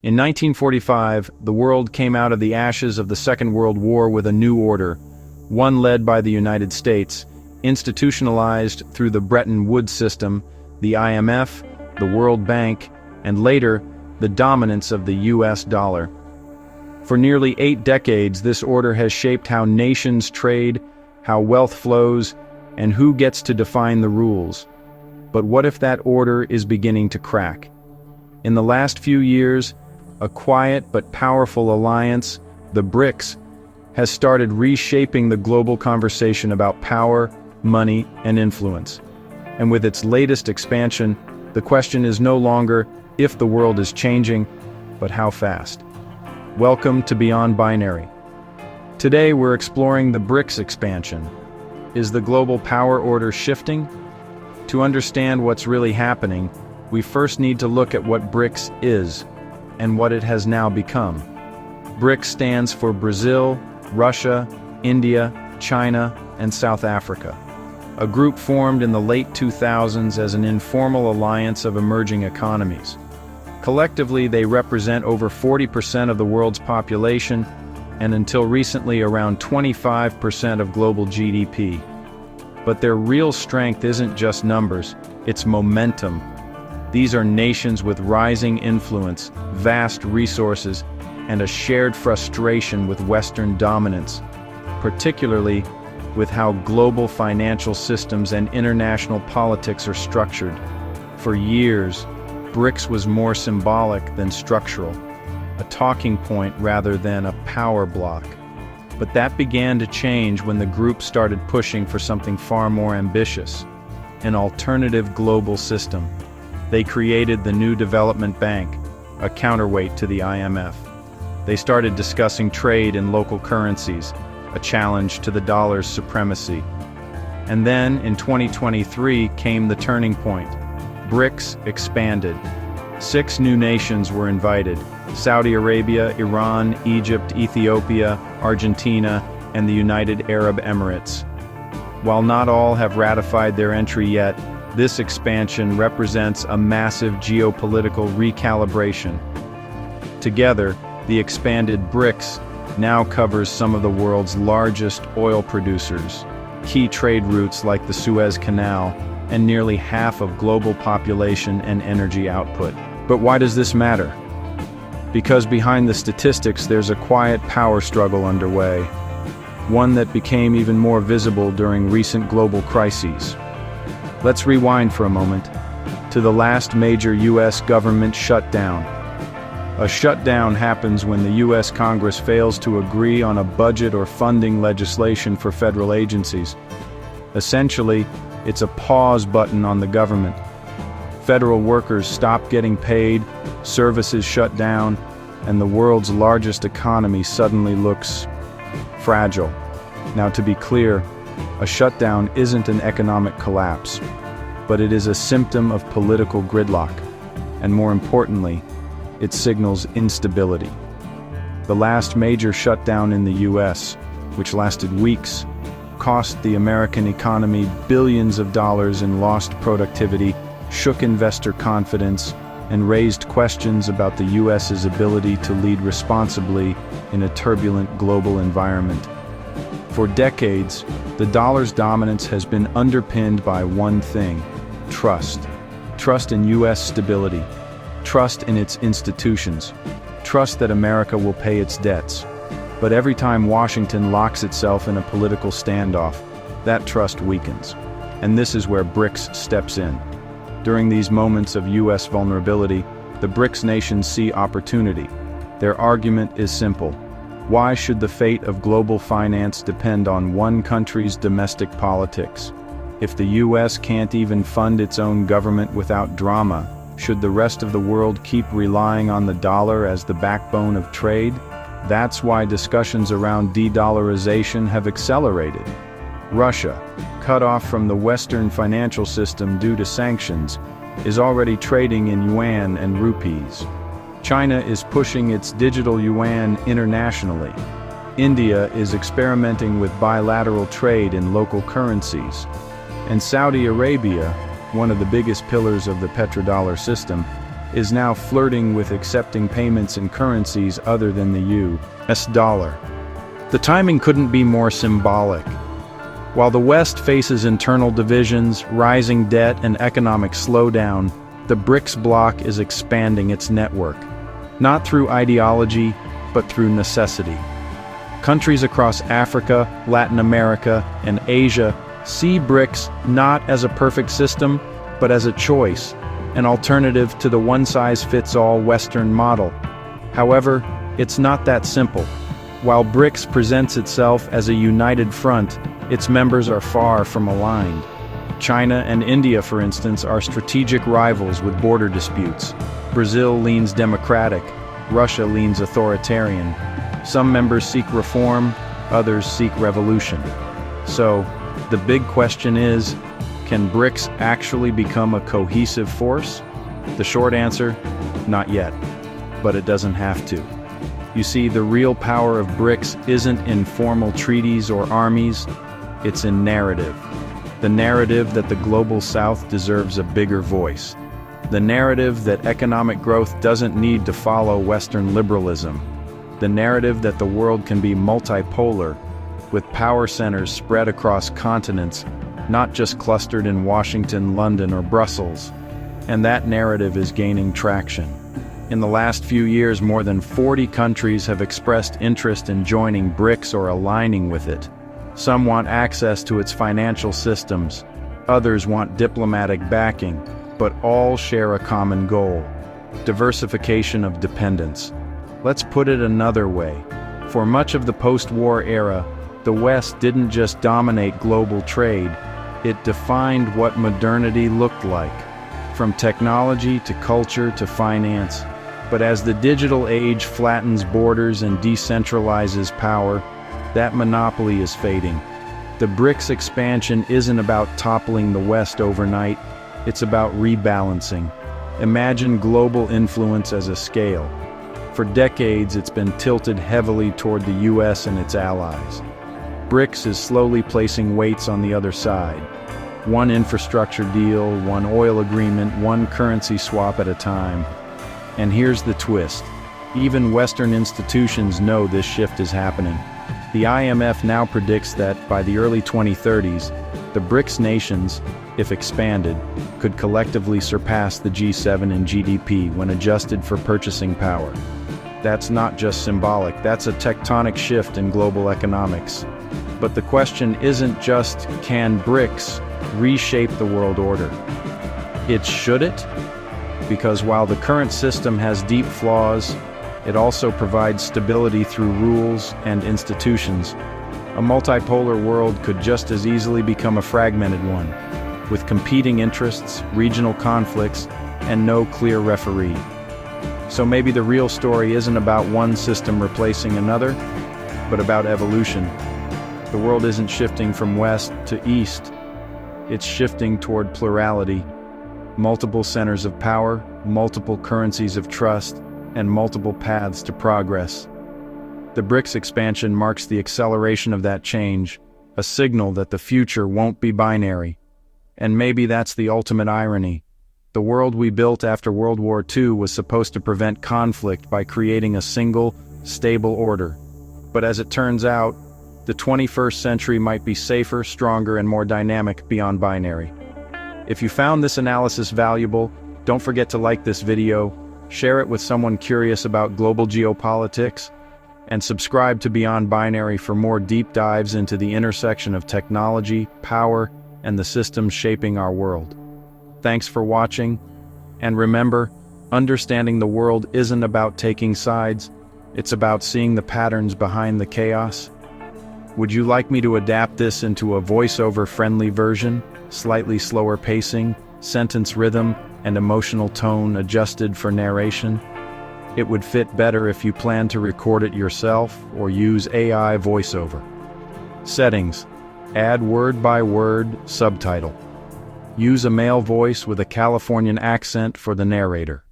In 1945, the world came out of the ashes of the Second World War with a new order, one led by the United States, institutionalized through the Bretton Woods system, the IMF, the World Bank, and later, the dominance of the US dollar. For nearly 8 decades, this order has shaped how nations trade, how wealth flows, and who gets to define the rules. But what if that order is beginning to crack? In the last few years, a quiet but powerful alliance, the BRICS, has started reshaping the global conversation about power, money, and influence. And with its latest expansion, the question is no longer if the world is changing, but how fast. Welcome to Beyond Binary. Today we're exploring the BRICS expansion. Is the global power order shifting? To understand what's really happening, we first need to look at what BRICS is and what it has now become. BRICS stands for Brazil, Russia, India, China, and South Africa. A group formed in the late 2000s as an informal alliance of emerging economies. Collectively, they represent over 40% of the world's population, and until recently around 25% of global GDP. But their real strength isn't just numbers, it's momentum. These are nations with rising influence, vast resources, and a shared frustration with Western dominance, particularly with how global financial systems and international politics are structured. For years, BRICS was more symbolic than structural, a talking point rather than a power block. But that began to change when the group started pushing for something far more ambitious, an alternative global system. They created the new development bank, a counterweight to the IMF. They started discussing trade in local currencies, a challenge to the dollar's supremacy. And then, in 2023, came the turning point. BRICS expanded. 6 new nations were invited: Saudi Arabia, Iran, Egypt, Ethiopia, Argentina, and the United Arab Emirates. While not all have ratified their entry yet, this expansion represents a massive geopolitical recalibration. Together, the expanded BRICS now covers some of the world's largest oil producers, key trade routes like the Suez Canal, and nearly half of global population and energy output. But why does this matter? Because behind the statistics there's a quiet power struggle underway, one that became even more visible during recent global crises. Let's rewind for a moment to the last major U.S. government shutdown. A shutdown happens when the U.S. Congress fails to agree on a budget or funding legislation for federal agencies. Essentially, it's a pause button on the government. Federal workers stop getting paid, services shut down, and the world's largest economy suddenly looks fragile. Now, to be clear, a shutdown isn't an economic collapse, but it is a symptom of political gridlock, and more importantly, it signals instability. The last major shutdown in the U.S., which lasted weeks, cost the American economy billions of dollars in lost productivity, shook investor confidence, and raised questions about the U.S.'s ability to lead responsibly in a turbulent global environment. For decades, the dollar's dominance has been underpinned by one thing: trust. Trust in U.S. stability. Trust in its institutions. Trust that America will pay its debts. But every time Washington locks itself in a political standoff, that trust weakens. And this is where BRICS steps in. During these moments of U.S. vulnerability, the BRICS nations see opportunity. Their argument is simple. Why should the fate of global finance depend on one country's domestic politics? If the U.S. can't even fund its own government without drama, should the rest of the world keep relying on the dollar as the backbone of trade? That's why discussions around de-dollarization have accelerated. Russia, cut off from the Western financial system due to sanctions, is already trading in yuan and rupees. China is pushing its digital yuan internationally. India is experimenting with bilateral trade in local currencies. And Saudi Arabia, one of the biggest pillars of the Petrodollar system, is now flirting with accepting payments in currencies other than the US dollar. The timing couldn't be more symbolic. While the West faces internal divisions, rising debt, and economic slowdown, the BRICS bloc is expanding its network, not through ideology, but through necessity. Countries across Africa, Latin America, and Asia see BRICS not as a perfect system, but as a choice, an alternative to the one-size-fits-all Western model. However, it's not that simple. While BRICS presents itself as a united front, its members are far from aligned. China and India, for instance, are strategic rivals with border disputes. Brazil leans democratic, Russia leans authoritarian. Some members seek reform, others seek revolution. So, the big question is, can BRICS actually become a cohesive force? The short answer, not yet. But it doesn't have to. You see, the real power of BRICS isn't in formal treaties or armies, it's in narrative. The narrative that the global South deserves a bigger voice. The narrative that economic growth doesn't need to follow Western liberalism. The narrative that the world can be multipolar, with power centers spread across continents, not just clustered in Washington, London, or Brussels. And that narrative is gaining traction. In the last few years, more than 40 countries have expressed interest in joining BRICS or aligning with it. Some want access to its financial systems, others want diplomatic backing, but all share a common goal: diversification of dependence. Let's put it another way. For much of the post-war era, the West didn't just dominate global trade, it defined what modernity looked like, from technology to culture to finance. But as the digital age flattens borders and decentralizes power, that monopoly is fading. The BRICS expansion isn't about toppling the West overnight, it's about rebalancing. Imagine global influence as a scale. For decades, it's been tilted heavily toward the US and its allies. BRICS is slowly placing weights on the other side. One infrastructure deal, one oil agreement, one currency swap at a time. And here's the twist. Even Western institutions know this shift is happening. The IMF now predicts that by the early 2030s, the BRICS nations, if expanded, could collectively surpass the G7 in GDP when adjusted for purchasing power. That's not just symbolic, that's a tectonic shift in global economics. But the question isn't just, can BRICS reshape the world order? It's should it? Because while the current system has deep flaws, it also provides stability through rules and institutions. A multipolar world could just as easily become a fragmented one, with competing interests, regional conflicts, and no clear referee. So maybe the real story isn't about one system replacing another, but about evolution. The world isn't shifting from west to east. It's shifting toward plurality. Multiple centers of power, multiple currencies of trust, and multiple paths to progress. The BRICS expansion marks the acceleration of that change, a signal that the future won't be binary. And maybe that's the ultimate irony. The world we built after World War II was supposed to prevent conflict by creating a single, stable order. But as it turns out, the 21st century might be safer, stronger, and more dynamic beyond binary. If you found this analysis valuable, don't forget to like this video, share it with someone curious about global geopolitics, and subscribe to Beyond Binary for more deep dives into the intersection of technology, power, and the systems shaping our world. Thanks for watching, and remember, understanding the world isn't about taking sides, it's about seeing the patterns behind the chaos. Would you like me to adapt this into a voiceover-friendly version, slightly slower pacing, sentence rhythm, and emotional tone adjusted for narration? It would fit better if you plan to record it yourself or use AI voiceover. Settings: add word-by-word subtitle. Use a male voice with a Californian accent for the narrator.